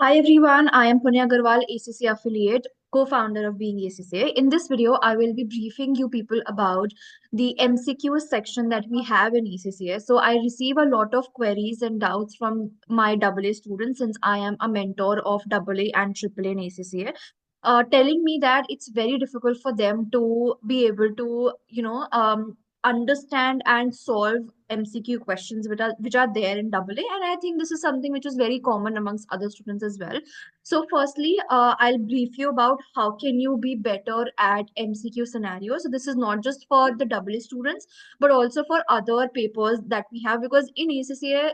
Hi everyone, I am Punya Aggarwal, ACCA affiliate, co-founder of Being ACCA. In this video, I will be briefing you people about the MCQ section that we have in ACCA. So I receive a lot of queries and doubts from my AA students since I am a mentor of AA and AAA in ACCA. Telling me that it's very difficult for them to be able to, understand and solve MCQ questions which are there in AA, and I think this is something which is very common amongst other students as well. So, firstly, I'll brief you about how can you be better at MCQ scenarios. So, this is not just for the AA students, but also for other papers that we have because in ACCA,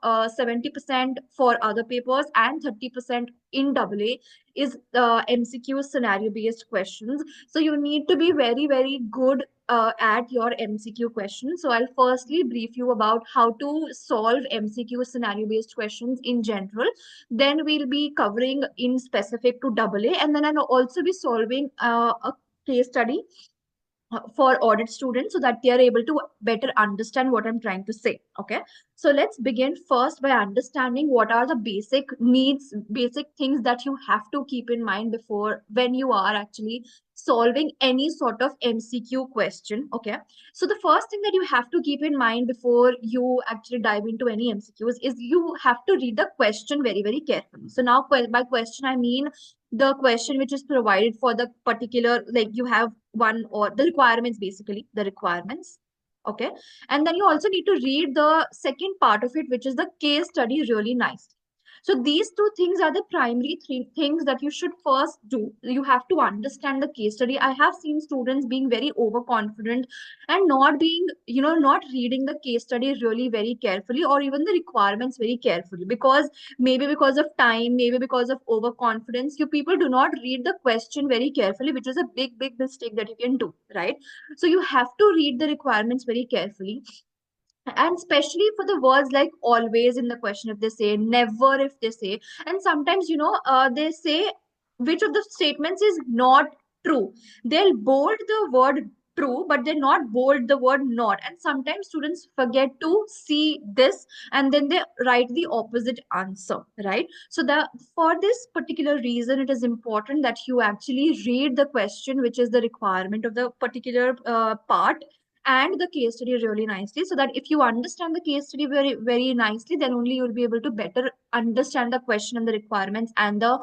70% for other papers and 30% in AA is MCQ scenario based questions. So you need to be very, very good at your MCQ questions. So I'll firstly brief you about how to solve MCQ scenario based questions in general. Then we'll be covering in specific to AA, and then I'll also be solving a case study for audit students so that they are able to better understand what I'm trying to say. Okay. So let's begin first by understanding what are the basic needs, basic things that you have to keep in mind before when you are actually solving any sort of MCQ question. Okay. So the first thing that you have to keep in mind before you actually dive into any MCQs is you have to read the question very, very carefully. So now by question, I mean the question which is provided for the particular, like you have one or the requirements, basically the requirements. Okay. And then you also need to read the second part of it, which is the case study really nicely. So these two things are the primary three things that you should first do. You have to understand the case study. I have seen students being very overconfident and not being, not reading the case study really very carefully or even the requirements very carefully because maybe because of time, maybe because of overconfidence, you people do not read the question very carefully, which is a big, big mistake that you can do, right? So you have to read the requirements very carefully. And especially for the words like always in the question, if they say never, if they say, and sometimes, they say which of the statements is not true. They'll bold the word true, but they not bold the word not. And sometimes students forget to see this and then they write the opposite answer, right? So the for this particular reason, it is important that you actually read the question, which is the requirement of the particular part, and the case study really nicely, so that if you understand the case study very, very nicely, then only you'll be able to better understand the question and the requirements and the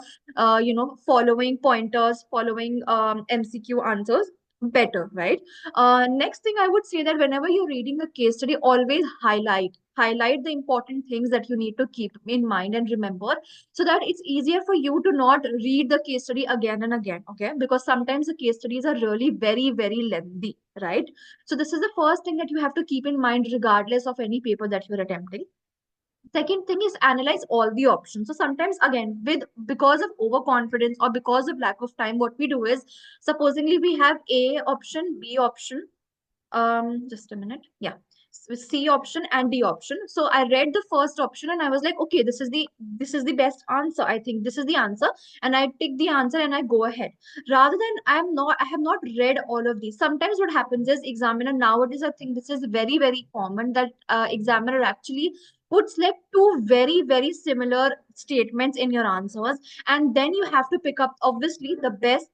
following pointers, following MCQ answers better, right? Next thing I would say that whenever you're reading the case study, always highlight the important things that you need to keep in mind and remember, so that it's easier for you to not read the case study again and again. Okay, because sometimes the case studies are really very, very lengthy, right? So this is the first thing that you have to keep in mind regardless of any paper that you're attempting. Second thing is analyze all the options. So sometimes again, with because of overconfidence or because of lack of time, what we do is supposingly we have A option, B option, just a minute. Yeah. C option and D option. So I read the first option and I was like, okay, this is the best answer. I think this is the answer. And I take the answer and I go ahead. Rather than I have not read all of these. Sometimes what happens is examiner nowadays, I think this is very, very common that examiner actually puts like two very, very similar statements in your answers. And then you have to pick up obviously the best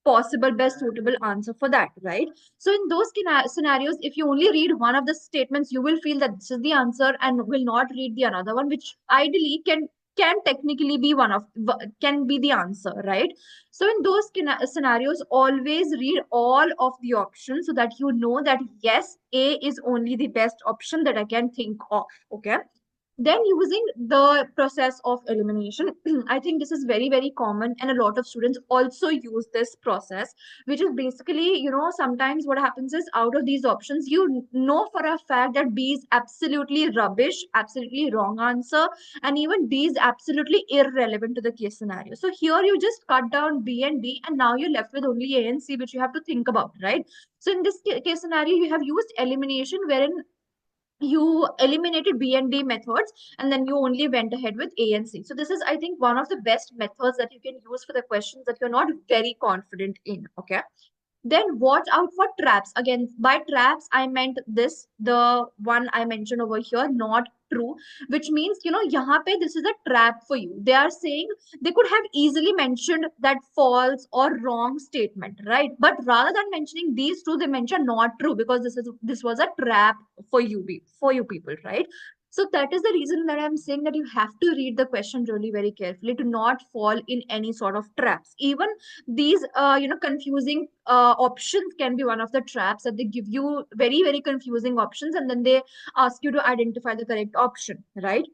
possible, best suitable answer for that, right? So in those scenarios, if you only read one of the statements, you will feel that this is the answer and will not read the another one, which ideally can technically be can be the answer, right? So in those scenarios, always read all of the options so that you know that yes, A is only the best option that I can think of. Okay. Then using the process of elimination, I think this is very, very common, and a lot of students also use this process, which is basically, sometimes what happens is out of these options, you know for a fact that B is absolutely rubbish, absolutely wrong answer, and even D is absolutely irrelevant to the case scenario. So here you just cut down B and D, and now you're left with only A and C, which you have to think about, right? So in this case scenario, you have used elimination, wherein you eliminated B and D methods and then you only went ahead with A and C. So this is, I think, one of the best methods that you can use for the questions that you're not very confident in. Okay. Then watch out for traps. Again, by traps, I meant this, the one I mentioned over here, not true, which means, यहाँ पे this is a trap for you. They are saying they could have easily mentioned that false or wrong statement, right? But rather than mentioning these two, they mention not true, because this was a trap for you, for you people, right? So that is the reason that I'm saying that you have to read the question really very carefully to not fall in any sort of traps. Even these, confusing options can be one of the traps, that they give you very, very confusing options and then they ask you to identify the correct option, right?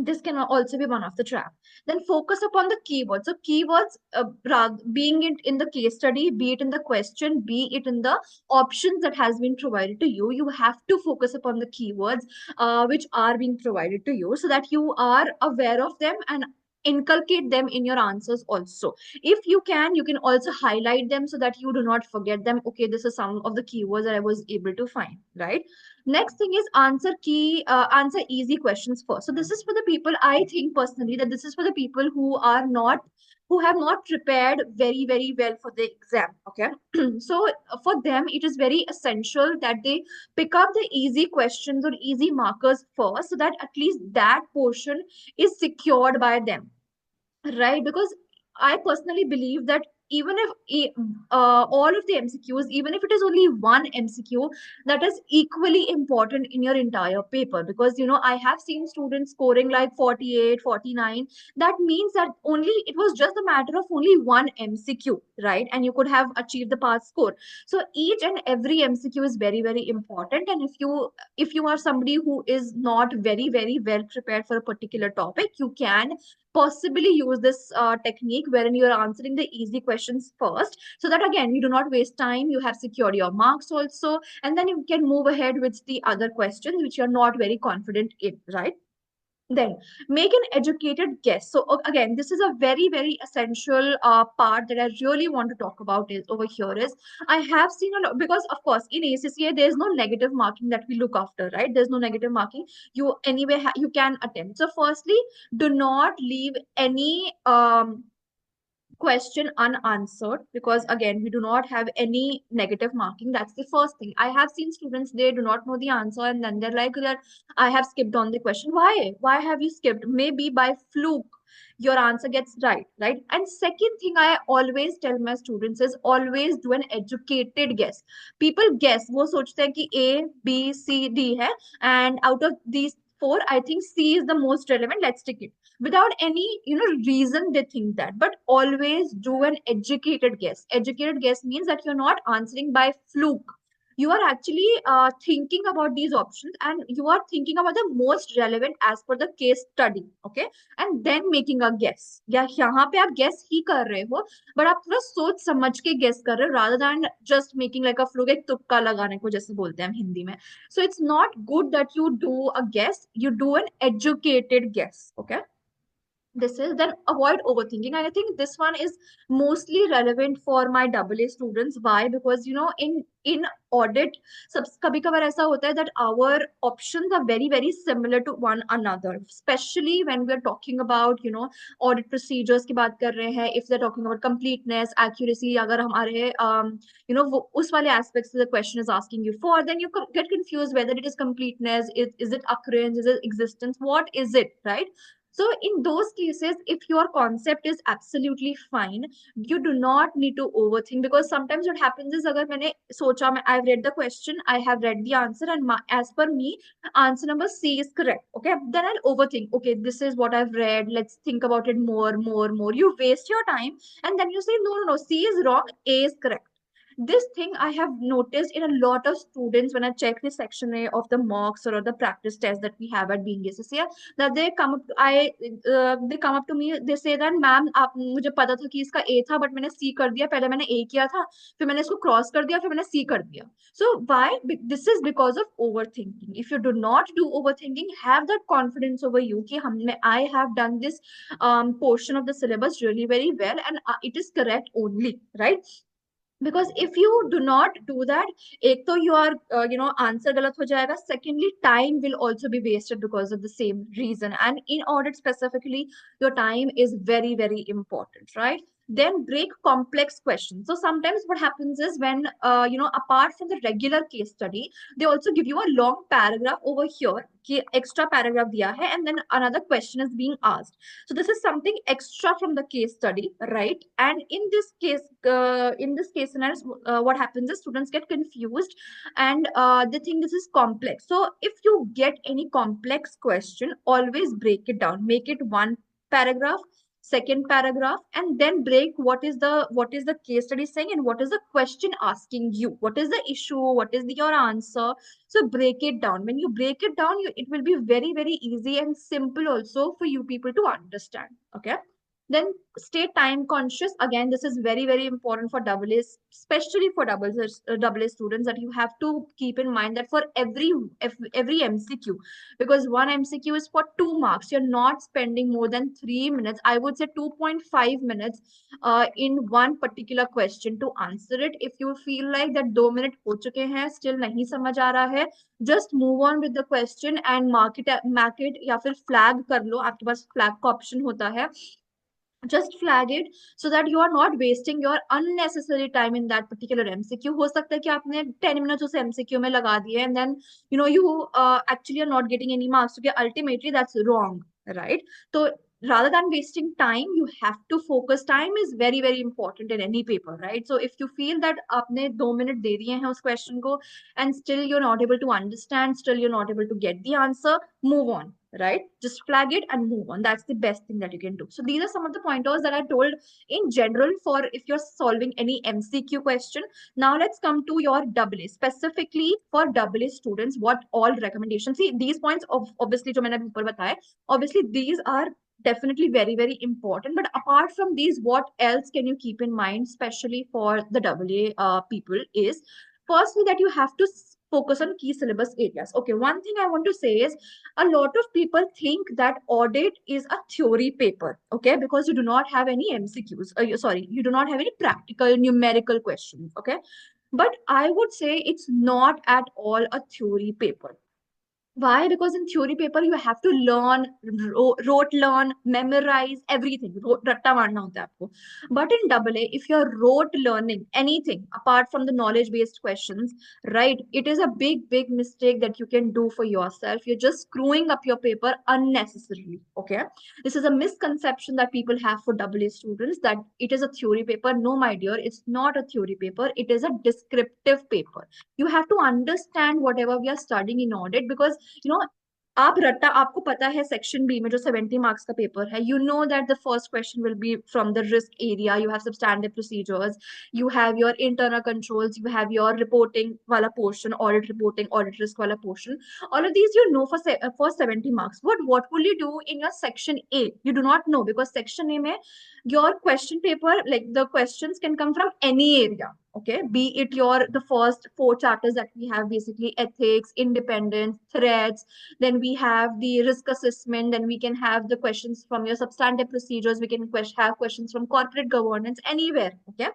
This can also be one of the trap. Then focus upon the keywords. So keywords, being it in the case study, be it in the question, be it in the options that has been provided to you, you have to focus upon the keywords which are being provided to you, so that you are aware of them and inculcate them in your answers also. If you can also highlight them so that you do not forget them. Okay, this is some of the keywords that I was able to find, right? Next thing is answer easy questions first. So this is for the people, I think personally that this is for the people who have not prepared very, very well for the exam. Okay. So for them, it is very essential that they pick up the easy questions or easy markers first, so that at least that portion is secured by them, right? Because I personally believe that even if all of the MCQs, even if it is only one MCQ, that is equally important in your entire paper. Because, I have seen students scoring like 48, 49. That means that only it was just a matter of only one MCQ, right? And you could have achieved the pass score. So each and every MCQ is very, very important. And if you are somebody who is not very, very well prepared for a particular topic, you can possibly use this technique wherein you're answering the easy questions first, so that again you do not waste time, you have secured your marks also, and then you can move ahead with the other questions which you're not very confident in, right? Then make an educated guess. So again, this is a very, very essential part that I really want to talk about is over here is, I have seen a lot, because of course in ACCA there's no negative marking that we look after, right? There's no negative marking. You anyway you can attempt. So firstly, do not leave any question unanswered, because again we do not have any negative marking. That's the first thing. I have seen students, they do not know the answer and then they're like that, I have skipped on the question. Why have you skipped? Maybe by fluke your answer gets right? And second thing I always tell my students is, always do an educated guess. People guess, वो सोचते हैं कि A B C D है, and out of these four I think C is the most relevant, let's take it, without any reason they think that. But always do an educated guess. Educated guess means that you're not answering by fluke. You are actually thinking about these options, and you are thinking about the most relevant as per the case study. Okay, and then making a guess. या यहाँ पे आप guess ही कर रहे हो, but आप थोड़ा सोच समझ के guess कर रहे हो, rather than just making like a fluke, एक तुक्का लगाने को जैसे बोलते हैं हम हिंदी में. So it's not good that you do a guess. You do an educated guess. Okay, this is, then avoid overthinking. And I think this one is mostly relevant for my AA students. Why? Because in audit, kabhi kabar aisa hota hai that our options are very, very similar to one another, especially when we are talking about audit procedures की बात कर रहे हैं. If they're talking about completeness, accuracy, अगर हमारे वो उस वाले aspects the question is asking you for, then you get confused whether it is completeness, is it occurrence, is it existence, what is it, right? So in those cases, if your concept is absolutely fine, you do not need to overthink, because sometimes what happens is, अगर मैंने सोचा, I've read the question, I have read the answer, and as per me, answer number C is correct. Okay, then I'll overthink. Okay, this is what I've read. Let's think about it more, more, more. You waste your time, and then you say, no, no, no, C is wrong, A is correct. This thing I have noticed in a lot of students when I check the section A of the mocks or the practice test that we have at being ACCA, that they come up to me, they say that ma'am आप मुझे पता था कि इसका A था, but मैंने C कर दिया. पहले मैंने A किया था, फिर मैंने इसको क्रॉस कर दिया, फिर मैंने C कर दिया. So why? This is because of overthinking. If you do not do overthinking, have that confidence over you कि I have done this portion of the syllabus really very well, and it is correct only, right? Because if you do not do that, एक तो your answer गलत हो जाएगा. Secondly, time will also be wasted because of the same reason. And in audit specifically, your time is very, very important, right? Then break complex questions. So sometimes what happens is when, apart from the regular case study, they also give you a long paragraph over here, कि extra paragraph दिया है, and then another question is being asked. So this is something extra from the case study, right? And in this case scenario, what happens is students get confused and they think this is complex. So if you get any complex question, always break it down, make it one paragraph, second paragraph, and then break what is the case study saying and what is the question asking you, what is the issue, what is your answer. So break it down. When you break it down, it will be very, very easy and simple also for you people to understand. Okay. Then stay time conscious. Again, this is very, very important for double A, especially for double A students, that you have to keep in mind that for every MCQ, because one MCQ is for 2 marks, you're not spending more than 3 minutes. I would say 2.5 minutes in one particular question to answer it. If you feel like that 2 minute हो चुके हैं, still नहीं समझ आ रहा है, just move on with the question and mark it या फिर flag कर लो. आपके पास flag का option होता है, just flag it so that you are not wasting your unnecessary time in that particular MCQ. हो सकता है कि आपने 10 minutes उस MCQ में लगा दिए and then you actually are not getting any marks, so ultimately that's wrong, right? So rather than wasting time, you have to focus. Time is very, very important in any paper, right? So if you feel that आपने 2 minute दे दिए हैं उस question को and still you're not able to understand, still you're not able to get the answer, move on, right? Just flag it and move on. That's the best thing that you can do. So these are some of the pointers that I told in general for if you're solving any MCQ question. Now let's come to your AA. Specifically for AA students, what all recommendations? See, these points of obviously जो मैंने अभी ऊपर बताया, obviously these are definitely very, very important. But apart from these, what else can you keep in mind, especially for the AA people, is firstly that you have to focus on key syllabus areas. Okay, one thing I want to say is a lot of people think that audit is a theory paper, okay, because you do not have any MCQs. Sorry, you do not have any practical numerical questions, okay. But I would say it's not at all a theory paper. Why? Because in theory paper you have to learn, rote learn, memorize everything. रट्टा मारना होता है आपको. But in AA, if you're rote learning anything apart from the knowledge-based questions, right? It is a big, big mistake that you can do for yourself. You're just screwing up your paper unnecessarily. Okay. This is a misconception that people have for AA students, that it is a theory paper. No, my dear, it's not a theory paper. It is a descriptive paper. You have to understand whatever we are studying in audit, because you know आप रट्टा, आपको पता है section B में जो 70 marks का paper है, you know that the first question will be from the risk area, you have substantive procedures, you have your internal controls, you have your reporting वाला portion, audit reporting, audit risk वाला portion. All of these you know for 70 marks. What will you do in your section A? You do not know, because section A में your question paper, like the questions can come from any area. Okay, be it the first 4 chapters that we have, basically ethics, independence, threats, then we have the risk assessment, then we can have the questions from your substantive procedures, we can have questions from corporate governance, anywhere. Okay,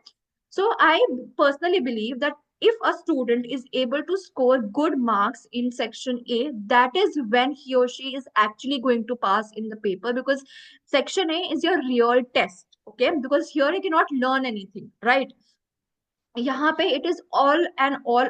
so I personally believe that if a student is able to score good marks in section A, that is when he or she is actually going to pass in the paper, because section A is your real test. Okay, because here you cannot learn anything, right? यहाँ पे it is all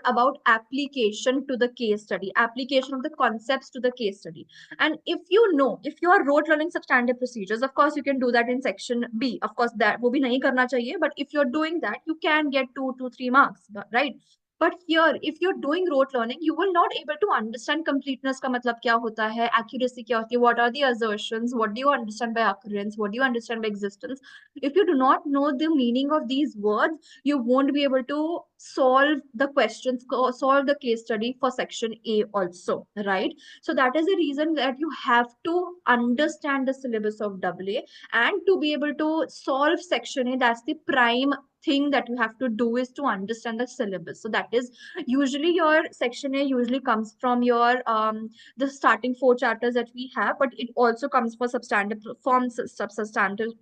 about application to the case study, application of the concepts to the case study. And if you are rote learning substantive procedures, of course you can do that in section B. Of course that वो भी नहीं करना चाहिए, but if you're doing that, you can get 2 to 3 marks, right? But here, if you're doing rote learning, you will not able to understand completeness का मतलब क्या होता है, accuracy क्या होती है, what are the assertions, what do you understand by occurrence, what do you understand by existence. If you do not know the meaning of these words, you won't be able to solve the questions, solve the case study for section A also, right? So that is the reason that you have to understand the syllabus of AA, and to be able to solve section A, that's the prime thing that you have to do, is to understand the syllabus. So that is usually your section A usually comes from your the starting 4 chapters that we have, but it also comes for substantive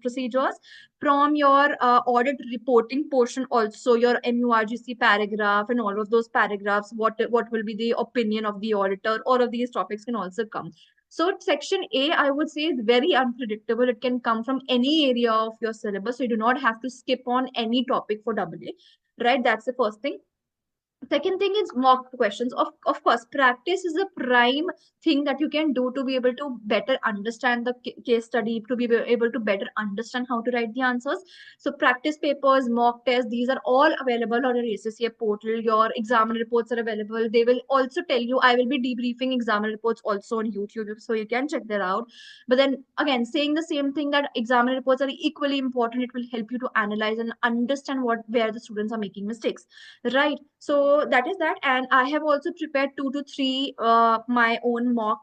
procedures, from your audit reporting portion, also your MURGC paragraph and all of those paragraphs, what will be the opinion of the auditor, all of these topics can also come. So section A, I would say, is very unpredictable. It can come from any area of your syllabus. So you do not have to skip on any topic for double A, right? That's the first thing. Second thing is mock questions. Of course, practice is a prime thing that you can do to be able to better understand the case study, to be able to better understand how to write the answers. So practice papers, mock tests, these are all available on your ACCA portal. Your exam reports are available. They will also tell you, I will be debriefing exam reports also on YouTube, so you can check that out. But then again, saying the same thing, that exam reports are equally important. It will help you to analyze and understand where the students are making mistakes. Right. So that is that. And I have also prepared 2 to 3 my own mock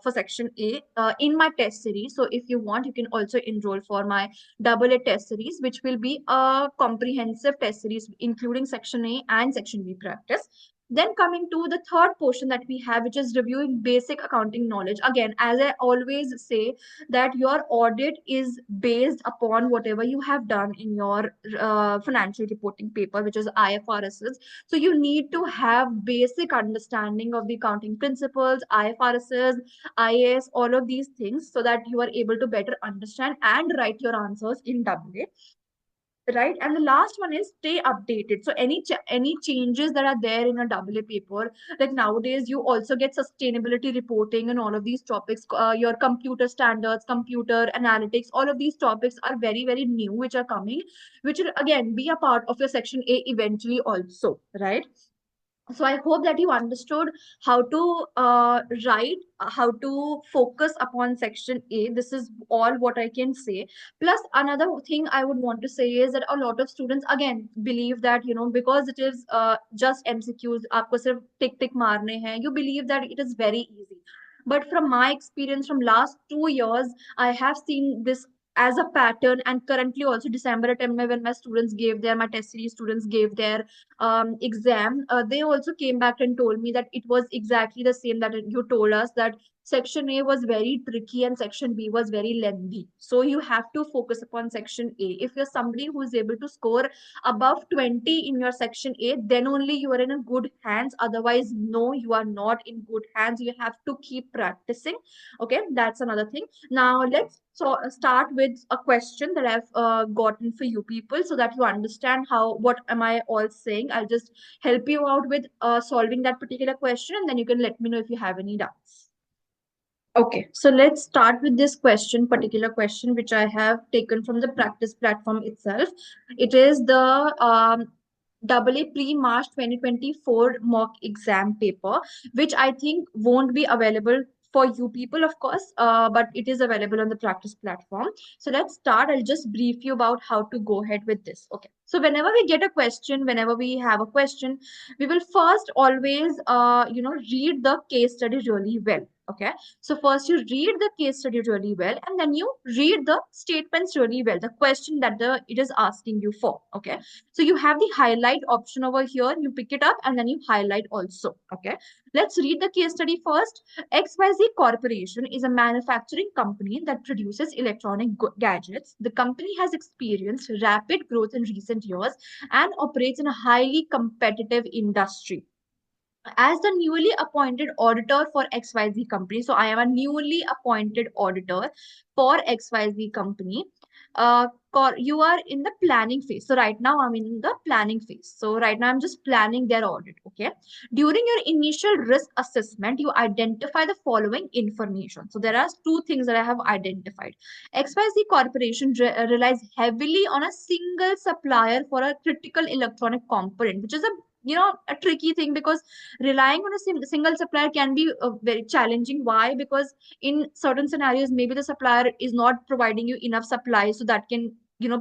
for section A in my test series. So if you want, you can also enroll for my double A test series, which will be a comprehensive test series, including section A and section B practice. Then coming to the third portion that we have, which is reviewing basic accounting knowledge. Again, as I always say, that your audit is based upon whatever you have done in your financial reporting paper, which is IFRSs. So you need to have basic understanding of the accounting principles, IFRSs, IAS, all of these things, so that you are able to better understand and write your answers in WA. Right, and the last one is stay updated. So any changes that are there in a double A paper, like nowadays you also get sustainability reporting and all of these topics, your computer standards, computer analytics, all of these topics are very, very new, which are coming, which will again be a part of your section A eventually also, right? So I hope that you understood how to write, how to focus upon section A. This is all what I can say. Plus another thing I would want to say is that a lot of students again believe that, because it is just MCQs, aapko sirf tick tick marne hain, you believe that it is very easy. But from my experience from last 2 years, I have seen this as a pattern. And currently also December attempt mein, when my students gave their, my test series students gave their exam, they also came back and told me that it was exactly the same that you told us, that section A was very tricky and section B was very lengthy. So you have to focus upon section A. If you're somebody who is able to score above 20 in your section A, then only you are in a good hands. Otherwise, no, you are not in good hands. You have to keep practicing. Okay, that's another thing. Now let's start with a question that I've gotten for you people, so that you understand how, what am I all saying. I'll just help you out with solving that particular question, and then you can let me know if you have any doubts. Okay, so let's start with this question, particular question, which I have taken from the practice platform itself. It is the AA pre-March 2024 mock exam paper, which I think won't be available for you people, of course, but it is available on the practice platform. So let's start. I'll just brief you about how to go ahead with this. Okay. So whenever we get a question, whenever we have a question, we will first always, read the case study really well. Okay. So first you read the case study really well, and then you read the statements really well, the question that it is asking you for. Okay. So you have the highlight option over here. You pick it up and then you highlight also. Okay. Let's read the case study first. XYZ Corporation is a manufacturing company that produces electronic gadgets. The company has experienced rapid growth in recent years and operates in a highly competitive industry. As the newly appointed auditor for XYZ company, so I am a newly appointed auditor for XYZ company. You are in the planning phase. So right now I'm in the planning phase. So right now I'm just planning their audit. Okay. During your initial risk assessment, you identify the following information. So there are two things that I have identified. XYZ Corporation relies heavily on a single supplier for a critical electronic component, which is a tricky thing, because relying on a single supplier can be very challenging. Why? Because in certain scenarios, maybe the supplier is not providing you enough supply, so that can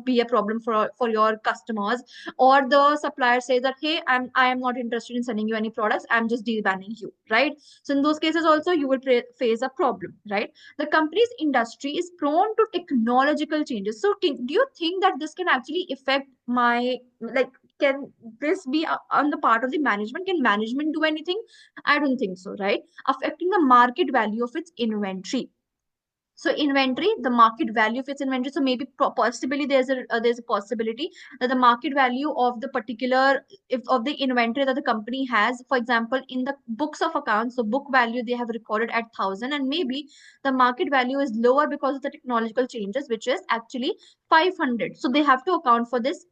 be a problem for your customers. Or the supplier says that, hey, I am not interested in sending you any products, I'm just debanning you, right? So in those cases also you will face a problem, right? The company's industry is prone to technological changes. So do you think that this can actually affect my, like, can this be on the part of the management? Can management do anything? I don't think so, right? Affecting the market value of its inventory. So inventory, the market value of its inventory. So maybe possibly there's a possibility that the market value of the particular, if of the inventory that the company has, for example, in the books of accounts, so book value they have recorded at 1,000, and maybe the market value is lower because of the technological changes, which is actually 500. So they have to account for this,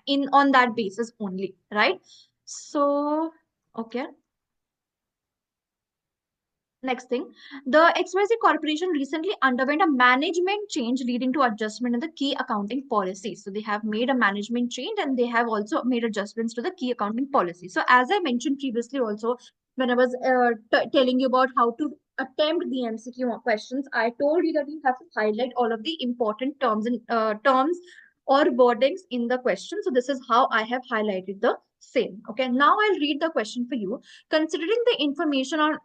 in on that basis only, right? So okay. Next thing, the XYZ Corporation recently underwent a management change leading to adjustment in the key accounting policies. So they have made a management change and they have also made adjustments to the key accounting policy. So as I mentioned previously also, when I was telling you about how to attempt the MCQ questions, I told you that you have to highlight all of the important terms and terms or wordings in the question. So this is how I have highlighted the same. Okay, now I'll read the question for you. Considering the information on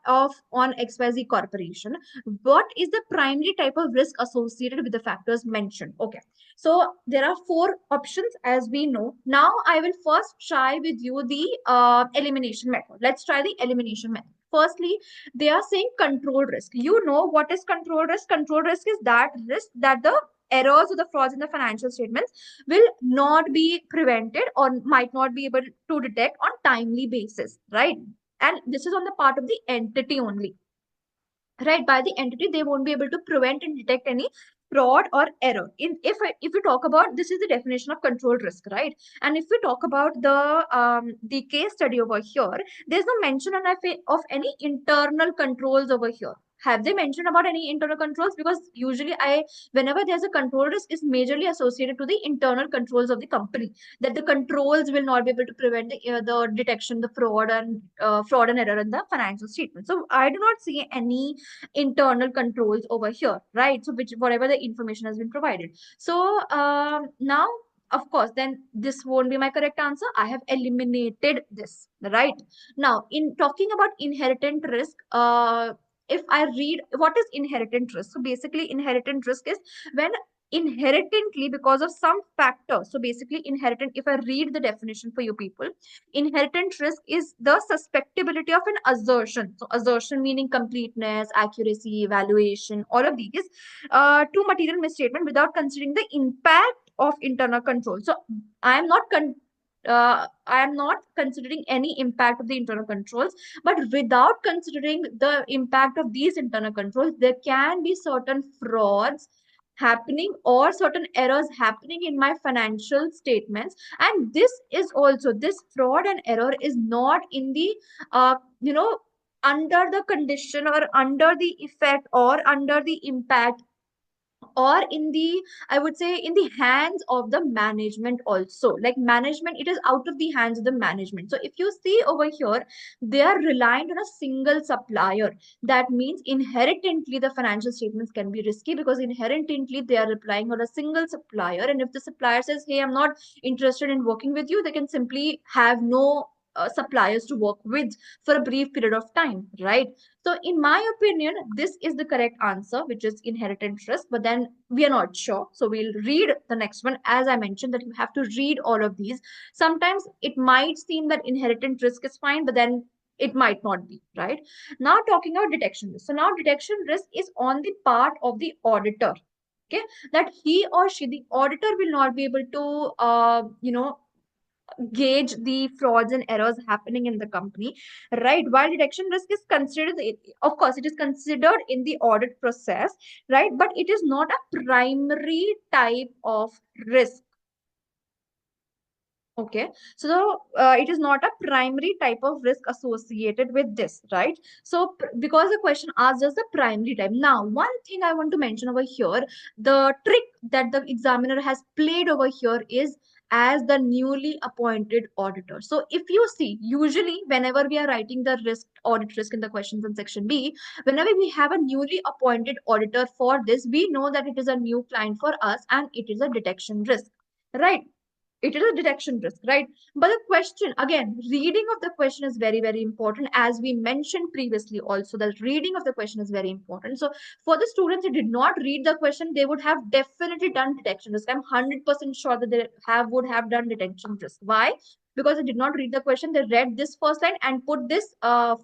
XYZ Corporation, what is the primary type of risk associated with the factors mentioned? Okay, so there are four options as we know. Now I will first try with you the elimination method. Let's try the elimination method. Firstly, they are saying control risk. You know what is control risk? Control risk is that risk that the errors or the frauds in the financial statements will not be prevented or might not be able to detect on timely basis, right? And this is on the part of the entity only, right? By the entity they won't be able to prevent and detect any fraud or error. If we talk about, this is the definition of control risk, right? And if we talk about the case study over here, there's no mention of any internal controls over here. Have they mentioned about any internal controls? Because usually whenever there's a control risk, is majorly associated to the internal controls of the company, that the controls will not be able to prevent the detection, the fraud and error in the financial statement. So I do not see any internal controls over here, right? So which whatever the information has been provided. So now, of course, then this won't be my correct answer. I have eliminated this, right? Now, in talking about inherent risk, if I read what is inherent risk, so basically inherent risk is when inherently, because of some factor. So basically inherent, if I read the definition for you people, inherent risk is the susceptibility of an assertion. So assertion meaning completeness, accuracy, evaluation, all of these, to material misstatement without considering the impact of internal control. So I am not I am not considering any impact of the internal controls, but without considering the impact of these internal controls, there can be certain frauds happening or certain errors happening in my financial statements. And this is also, this fraud and error is not in the uh, you know under the condition or under the effect or under the impact or in the, I would say, in the hands of the management also. Like management, it is out of the hands of the management. So if you see over here, they are reliant on a single supplier. That means inherently the financial statements can be risky because inherently they are relying on a single supplier. And if the supplier says, hey, I'm not interested in working with you, they can simply have no suppliers to work with for a brief period of time, right? So, in my opinion, this is the correct answer, which is inherent risk, but then we are not sure. So, we'll read the next one. As I mentioned, that you have to read all of these. Sometimes it might seem that inherent risk is fine, but then it might not be, right? Now, talking about detection risk. So, now detection risk is on the part of the auditor. Okay, that he or she, the auditor, will not be able to, gauge the frauds and errors happening in the company, right? While detection risk is considered, of course, it is considered in the audit process, right? But it is not a primary type of risk. Okay, so it is not a primary type of risk associated with this, right? So because the question asks us the primary type. Now, one thing I want to mention over here, the trick that the examiner has played over here is as the newly appointed auditor. So if you see, usually whenever we are writing the risk, audit risk in the questions in section B, whenever we have a newly appointed auditor for this, we know that it is a new client for us and it is a detection risk, right? It is a detection risk, right? But the question, again, reading of the question is very, very important. As we mentioned previously also, that reading of the question is very important. So for the students who did not read the question, they would have definitely done detection risk. I'm 100% sure that they would have done detection risk. Why? because they did not read the question. They read this first line and put this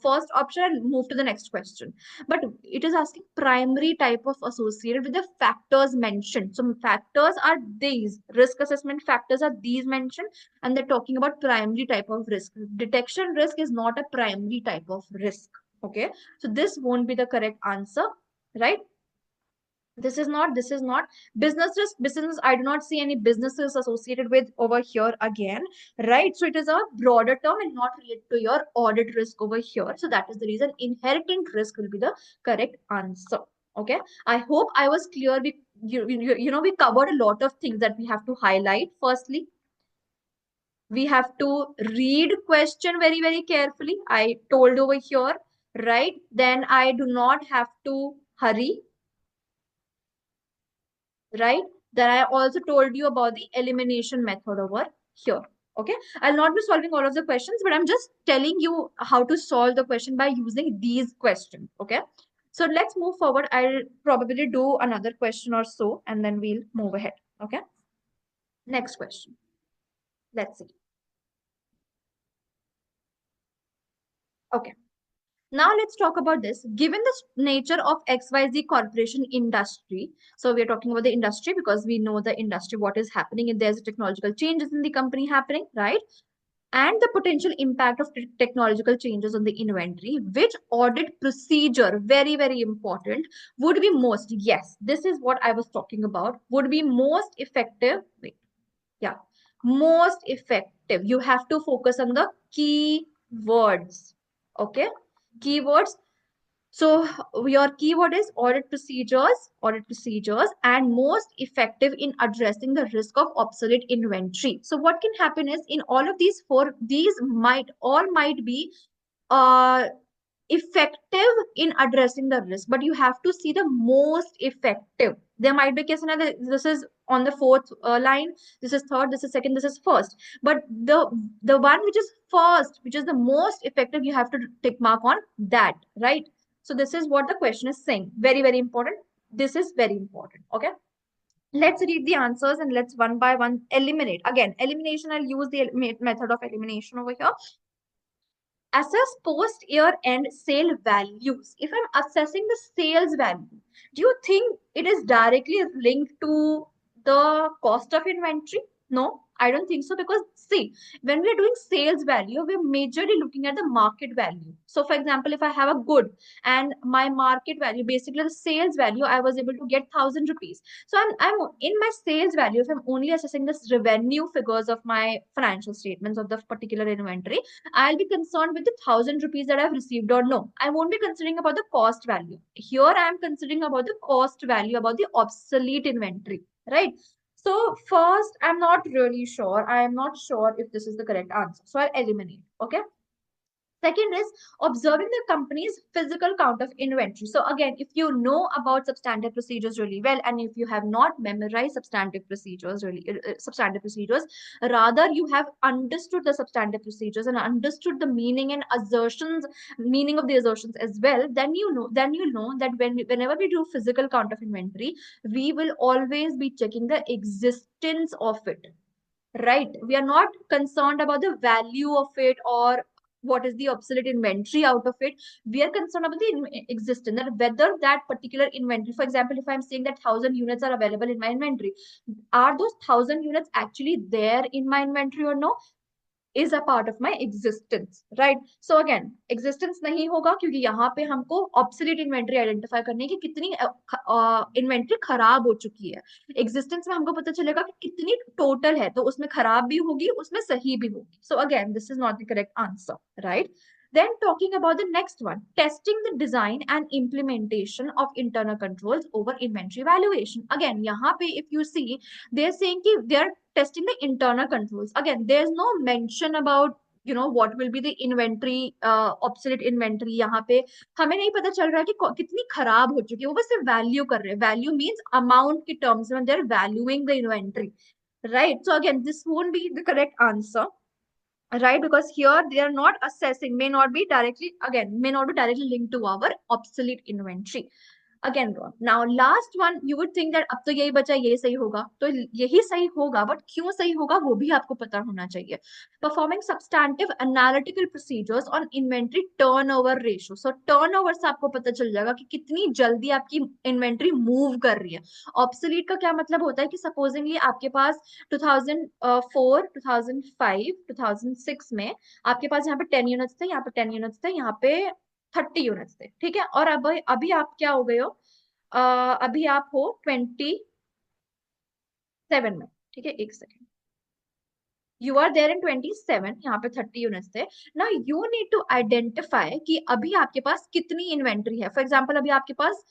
first option and move to the next question. But it is asking primary type of associated with the factors mentioned. So factors are these, risk assessment factors are these mentioned, and they're talking about primary type of risk. Detection risk is not a primary type of risk. Okay, so this won't be the correct answer, right? This is not businesses. Business, I do not see any businesses associated with over here again, right? So it is a broader term and not related to your audit risk over here. So that is the reason inherent risk will be the correct answer. Okay, I hope I was clear. We covered a lot of things that we have to highlight. Firstly, we have to read question very, very carefully. I told over here, right? Then I do not have to hurry, right? Then I also told you about the elimination method over here. Okay, I'll not be solving all of the questions, but I'm just telling you how to solve the question by using these questions. Okay, so let's move forward. I'll probably do another question or so, and then we'll move ahead. Okay, next question. Let's see. Okay. Now let's talk about this. Given the nature of XYZ corporation industry, so we are talking about the industry because we know the industry, what is happening, and there's technological changes in the company happening, right? And the potential impact of technological changes on the inventory, which audit procedure, very, very important, would be most, yes, this is what I was talking about, would be most effective. Wait, yeah, most effective. You have to focus on the key words. Okay, keywords. So your keyword is audit procedures, and most effective in addressing the risk of obsolete inventory. So what can happen is in all of these four, these might be uh, effective in addressing the risk, but you have to see the most effective. There might be a case another, this is on the fourth line, this is third, this is second, this is first, but the one which is first, which is the most effective, you have to tick mark on that, right? So this is what the question is saying. Very, very important. This is very important. Okay, let's read the answers and let's one by one eliminate. Again, elimination, I'll use the method of elimination over here. Assess post year end sale values. If I'm assessing the sales value, do you think it is directly linked to the cost of inventory? No, I don't think so, because see, when we are doing sales value, we're majorly looking at the market value. So for example, if I have a good and my market value, basically the sales value, I was able to get 1,000 rupees. So I'm in my sales value, if I'm only assessing this revenue figures of my financial statements of the particular inventory, I'll be concerned with the 1,000 rupees that I've received or no. I won't be considering about the cost value. Here I am considering about the cost value, about the obsolete inventory, right? So first, I'm not really sure. I am not sure if this is the correct answer. So I'll eliminate. Okay. Second is observing the company's physical count of inventory. So again, if you know about substantive procedures really well, and if you have not memorized substantive procedures, rather you have understood the substantive procedures and understood the meaning and assertions, meaning of the assertions as well, then you know that whenever we do physical count of inventory, we will always be checking the existence of it. Right, we are not concerned about the value of it or what is the obsolete inventory out of it. We are concerned about the existence, that whether that particular inventory, for example, if I'm saying that 1,000 units are available in my inventory, are those 1,000 units actually there in my inventory or no, is a part of my existence, right? So again, existence नहीं होगा क्योंकि यहाँ पे हमको obsolete inventory identify करनी है कि कितनी inventory खराब हो चुकी है. Existence में हमको पता चलेगा कि कितनी total है, तो उसमें खराब भी होगी, उसमें सही भी होगी. So again, this is not the correct answer, right? Then talking about the next one, testing the design and implementation of internal controls over inventory valuation. Again, यहाँ पे if you see, they're saying कि they're testing the internal controls. Again, there's no mention about what will be the inventory, obsolete inventory. यहाँ पे हमें नहीं पता चल रहा है कि कितनी खराब हो चुकी है, वो बस सिर्फ वैल्यू कर रहे हैं. वैल्यू मीन्स अमाउंट के टर्म्स में they're valuing the inventory, right? So again, this won't be the correct answer, right? Because here they are not assessing, may not be directly linked to our obsolete inventory. Again wrong. Now last one, you would think that अब तो यही बचा, यही सही होगा, तो यही सही होगा, बट क्यों सही होगा वो भी आपको पता होना चाहिए. Performing substantive analytical procedures on inventory turnover ratio. So turnover से आपको पता चल जाएगा कि कितनी जल्दी आपकी इन्वेंट्री मूव कर रही है. ऑब्सोलीट का क्या मतलब होता है कि सपोजिंगली आपके पास 2004, 2005, 2006 में आपके पास यहाँ पे 10 यूनिट्स थे, यहाँ पे 10 यूनिट्स थे, यहाँ पे 30 यूनिट्स थे, ठीक है. और अब अभी आप क्या हो गए हो, अ, अभी आप हो 27 में, ठीक है. एक second. You are there in 27, यहाँ पे 30 यूनिट्स थे. ना यू नीड टू आइडेंटिफाई कि अभी आपके पास कितनी इन्वेंट्री है. फॉर एग्जाम्पल अभी आपके पास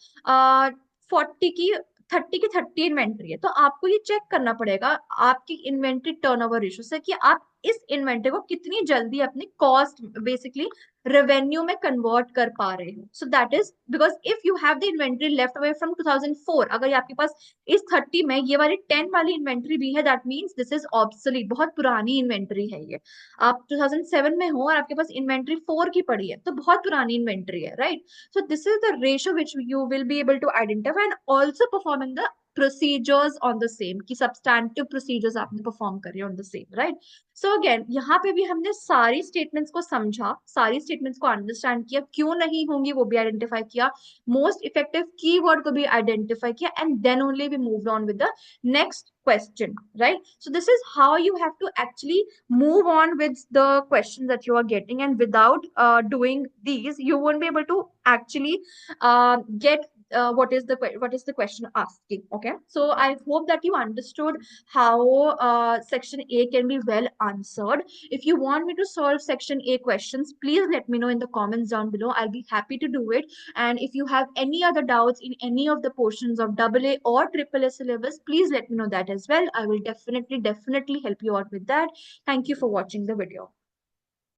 40 की 30 इन्वेंट्री है, तो आपको ये चेक करना पड़ेगा आपकी इन्वेंट्री टर्नओवर रेशियो से कि आप इस इन्वेंट्री को कितनी जल्दी अपने कॉस्ट बेसिकली रेवेन्यू में कन्वर्ट कर पा रहे हो. So that is because if you have the inventory left away from 2004, अगर आपके पास इस 30 में ये वाली 10 वाली इन्वेंट्री भी है, that means this is obsolete, बहुत पुरानी इन्वेंट्री है ये. आप 2007 में हो और आपके पास इन्वेंट्री 4 की पड़ी है, तो बहुत पुरानी इन्वेंट्री है, right. So this is the ratio which you will be able to identify and also performing the procedures on the same, कि सब्सटैंटिव प्रोसीजर्स आपने परफॉर्म करे on the same, right. So again यहाँ पे भी हमने सारी statements को समझा, सारी स्टेटमेंट्स को अंडरस्टैंड किया, क्यों नहीं होंगी वो भी आइडेंटिफाई किया, मोस्ट इफेक्टिव कीवर्ड को भी आइडेंटिफाई किया, and then only we moved on with the next question, right? So this is how you have to actually move on with the questions that you are getting, and without doing these you won't be able to actually get what is the question asking. Okay, so I hope that you understood how section A can be well answered. If you want me to solve section A questions, please let me know in the comments down below. I'll be happy to do it. And if you have any other doubts in any of the portions of AA or AAA syllabus, please let me know that as well. I will definitely help you out with that. Thank you for watching the video.